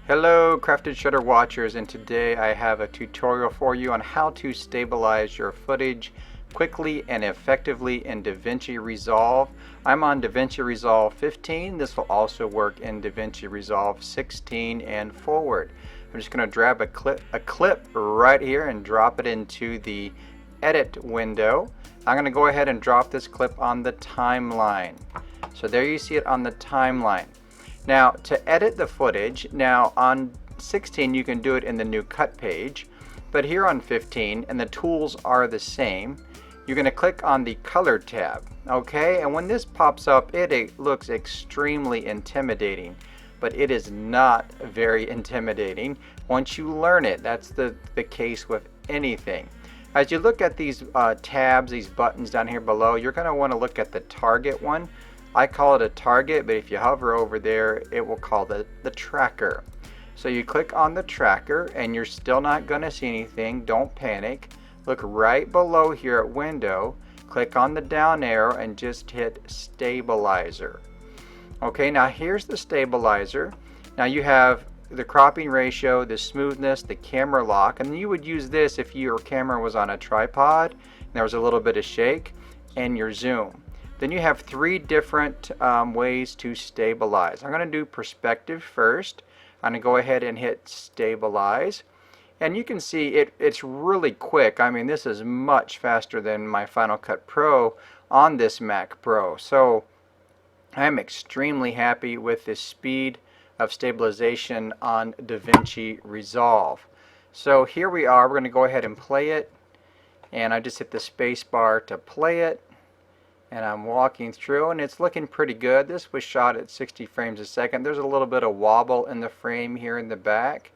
Hello Crafted Shutter watchers, and today I have a tutorial for you on how to stabilize your footage quickly and effectively in Davinci Resolve. I'm on Davinci Resolve 15. This will also work in Davinci Resolve 16 and forward. I'm just going to grab a clip right here and drop it into the edit window. I'm going to go ahead and drop this clip on the timeline. So there you see it on the timeline. Now to edit the footage, now on 16 you can do it in the new cut page, but here on 15, and the tools are the same, you're going to click on the color tab. Okay, and when this pops up, it looks extremely intimidating, but it is not very intimidating once you learn it. That's the case with anything. As you look at these tabs, these buttons down here below, you're going to want to look at the target one. I call it a target, but if you hover over there, it will call the tracker. So you click on the tracker and you're still not going to see anything. Don't panic. Look right below here at window, click on the down arrow and just hit stabilizer. Okay, now here's the stabilizer. Now you have the cropping ratio, the smoothness, the camera lock, and you would use this if your camera was on a tripod and there was a little bit of shake, and your zoom. Then you have three different ways to stabilize. I'm going to do perspective first. I'm going to go ahead and hit stabilize. And you can see it's really quick. I mean, this is much faster than my Final Cut Pro on this Mac Pro. So I'm extremely happy with the speed of stabilization on Davinci Resolve. So here we are. We're going to go ahead and play it. And I just hit the space bar to play it. And I'm walking through and it's looking pretty good. This was shot at 60 frames a second. There's a little bit of wobble in the frame here in the back.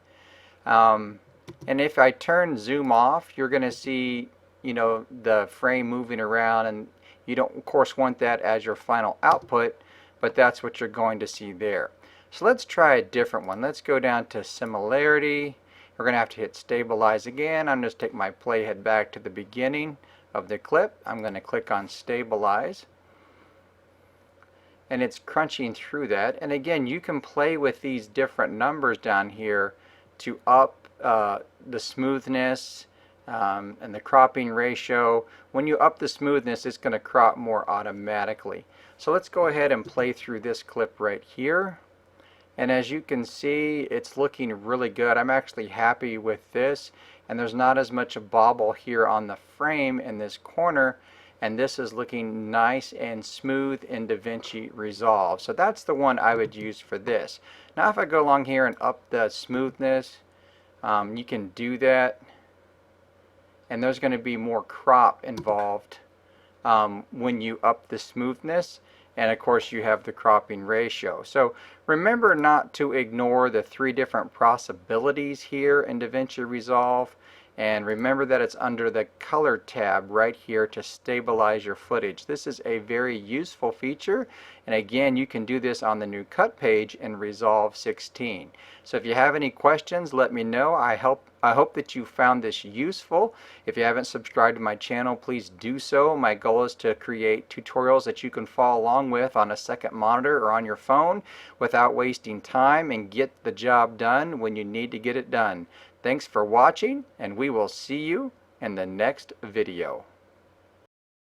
And if I turn zoom off, you're going to see, you know, the frame moving around, and you don't of course want that as your final output, but that's what you're going to see there. So let's try a different one. Let's go down to similarity. We're going to have to hit stabilize again. I'm just take my playhead back to the beginning of the clip. I'm going to click on stabilize, and it's crunching through that. And again, you can play with these different numbers down here to up the smoothness and the cropping ratio. When you up the smoothness, it's going to crop more automatically. So let's go ahead and play through this clip right here. And as you can see, it's looking really good. I'm actually happy with this, and there's not as much a bobble here on the frame in this corner, and this is looking nice and smooth in Davinci Resolve. So that's the one I would use for this. Now if I go along here and up the smoothness, you can do that, and there's going to be more crop involved when you up the smoothness. And of course you have the cropping ratio. So remember not to ignore the three different possibilities here in Davinci Resolve, and remember that it's under the color tab right here to stabilize your footage. This is a very useful feature, and again, you can do this on the new cut page in Resolve 16. So if you have any questions, let me know. I hope that you found this useful. If you haven't subscribed to my channel, please do so. My goal is to create tutorials that you can follow along with on a second monitor or on your phone without wasting time, and get the job done when you need to get it done. Thanks for watching, and we will see you in the next video.